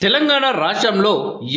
తెలంగాణ రాష్ట్రంలో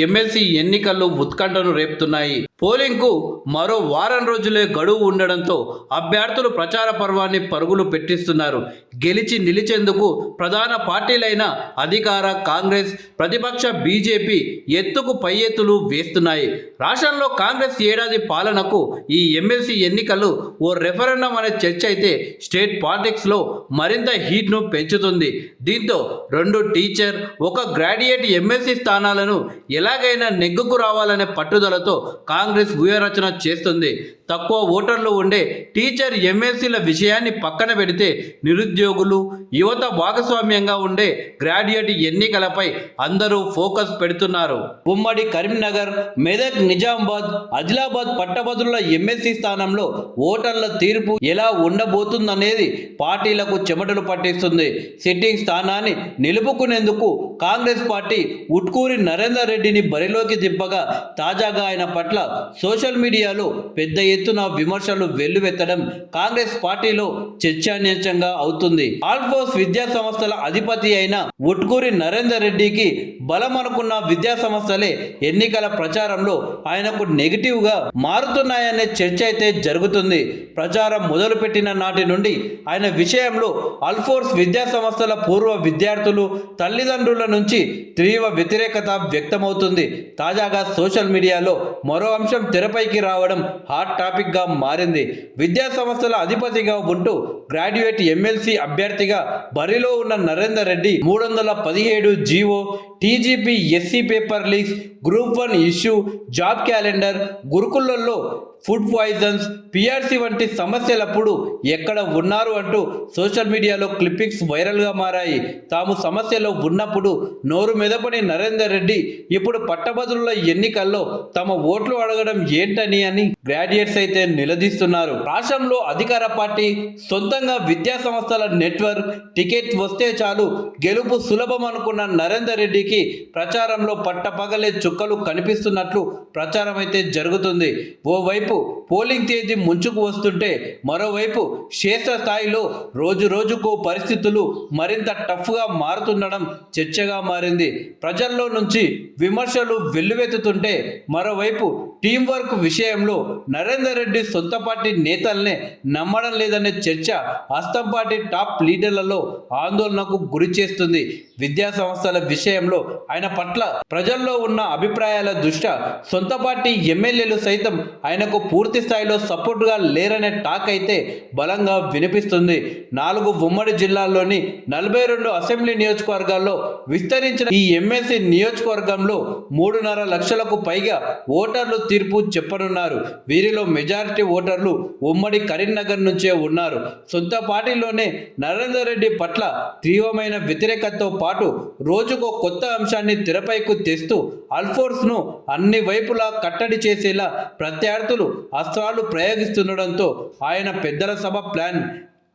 ఎమ్మెల్సీ ఎన్నికలు ఉత్కంఠను రేపుతున్నాయి. పోలింగ్కు మరో వారం రోజులే గడువు ఉండడంతో అభ్యర్థులు ప్రచార పర్వాన్ని పరుగులు పెట్టిస్తున్నారు. గెలిచి నిలిచేందుకు ప్రధాన పార్టీలైన అధికార కాంగ్రెస్, ప్రతిపక్ష బీజేపీ ఎత్తుకు పై ఎత్తులు వేస్తున్నాయి. రాష్ట్రంలో కాంగ్రెస్ ఏడాది పాలనకు ఈ ఎమ్మెల్సీ ఎన్నికలు ఓ రెఫరెండం అనే చర్చ అయితే స్టేట్ పాలిటిక్స్లో మరింత హీట్ను పెంచుతుంది. దీంతో 2 టీచర్, 1 గ్రాడ్యుయేట్ ఎమ్మెల్సీ స్థానాలను ఎలాగైనా నెగ్గుకు రావాలనే పట్టుదలతో కాంగ్రెస్ వ్యూహరచన చేస్తుంది. తక్కువ ఓటర్లు ఉండే టీచర్ ఎమ్మెల్సీల విషయాన్ని పక్కన పెడితే నిరుద్యోగులు, యువత భాగస్వామ్యంగా ఉండే గ్రాడ్యుయేట్ ఎన్నికలపై అందరూ ఫోకస్ పెడుతున్నారు. ఉమ్మడి కరీంనగర్, మెదక్, నిజామాబాద్, ఆదిలాబాద్ పట్టభద్రుల ఎమ్మెల్సీ స్థానంలో ఓటర్ల తీర్పు ఎలా ఉండబోతుందనేది పార్టీలకు చెమటలు పట్టిస్తుంది. సిట్టింగ్ స్థానాన్ని నిలుపుకునేందుకు కాంగ్రెస్ పార్టీ ఉట్కూరి నరేందర్ రెడ్డిని బరిలోకి దింపగా తాజాగా ఆయన పట్ల సోషల్ మీడియాలో పెద్ద ఎత్తున విమర్శలు వెల్లువెత్తడం కాంగ్రెస్ పార్టీలో చర్చానీయాంశంగా అవుతుంది. ఆల్ఫోర్స్ విద్యా సంస్థల అధిపతి అయిన ఉట్కూరి నరేందర్ రెడ్డికి బలం అనుకున్న విద్యా సంస్థలే ఎన్నికల ప్రచారంలో ఆయనకు నెగిటివ్ గా మారుతున్నాయనే చర్చ అయితే జరుగుతుంది. ప్రచారం మొదలుపెట్టిన నాటి నుండి ఆయన విషయంలో ఆల్ఫోర్స్ విద్యా సంస్థల పూర్వ విద్యార్థులు, తల్లిదండ్రుల నుంచి తీవ్ర వ్యతిరేకత వ్యక్తమవుతుంది. తాజాగా సోషల్ మీడియాలో మరో అంశం తెరపైకి రావడం హాట్ టాపిక్ గా మారింది. విద్యా సంస్థల అధిపతిగా ఉంటూ గ్రాడ్యుయేట్ ఎమ్మెల్సీ అభ్యర్థిగా బరిలో ఉన్న Narender Reddy 317 GO, TGPSC paper leaks, group 1 issue, job calendar, గురుకులలో ఫుడ్ పాయిజన్స్, పిఆర్సీ వంటి సమస్యలప్పుడు ఎక్కడ ఉన్నారు అంటూ సోషల్ మీడియాలో క్లిప్పింగ్స్ వైరల్గా మారాయి. తాము సమస్యలో ఉన్నప్పుడు నోరు మెదపని నరేందర్ రెడ్డి ఇప్పుడు పట్టభద్రుల ఎన్నికల్లో తమ ఓట్లు అడగడం ఏంటని అని గ్రాడ్యుయేట్స్ అయితే నిలదీస్తున్నారు. రాష్ట్రంలో అధికార పార్టీ సొంతంగా విద్యా సంస్థల నెట్వర్క్, టికెట్ వస్తే చాలు గెలుపు సులభం అనుకున్న నరేందర్ రెడ్డికి ప్రచారంలో పట్టపగలే చుక్కలు కనిపిస్తున్నట్లు ప్రచారం అయితే జరుగుతుంది. ఓవైపు పోలింగ్ తేదీ ముంచుకు వస్తుంటే మరోవైపు క్షేత్రస్థాయిలో రోజు రోజుకు పరిస్థితులు మరింత టఫ్గా మారుతుండడం చర్చగా మారింది. ప్రజల్లో నుంచి విమర్శలు వెల్లువెత్తుతుంటే మరోవైపు టీం వర్క్ విషయంలో నరేందర్ రెడ్డి సొంత పార్టీ నేతల్నే నమ్మడం లేదనే చర్చ హస్తం పార్టీ టాప్ లీడర్లలో ఆందోళనకు గురి చేస్తుంది. విద్యా సంస్థల విషయంలో ఆయన పట్ల ప్రజల్లో ఉన్న అభిప్రాయాల దృష్ట్యా సొంత పార్టీ ఎమ్మెల్యేలు సైతం ఆయనకు పూర్తి స్థాయిలో సపోర్టుగా లేరనే టాక్ అయితే బలంగా వినిపిస్తుంది. 4 ఉమ్మడి జిల్లాల్లోని 42 అసెంబ్లీ నియోజకవర్గాల్లో విస్తరించిన ఈ ఎమ్మెల్సీ నియోజకవర్గంలో 3.5 లక్షలకు పైగా ఓటర్లు తీర్పు చెప్పనున్నారు. వీరిలో మెజారిటీ ఓటర్లు ఉమ్మడి కరీంనగర్ నుంచే ఉన్నారు. సొంత పార్టీలోనే నరేందర్ రెడ్డి పట్ల తీవ్రమైన వ్యతిరేకతతో పాటు రోజుకో కొత్త అంశాన్ని తెరపైకు తెస్తూ ఆల్ఫోర్స్ను అన్ని వైపులా కట్టడి చేసేలా ప్రత్యర్థులు అస్త్రాలు ప్రయోగిస్తుండడంతో ఆయన పెద్దల సభ ప్లాన్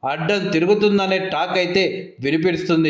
అడ్డం తిరుగుతుందనే టాక్ అయితే వినిపిస్తుంది.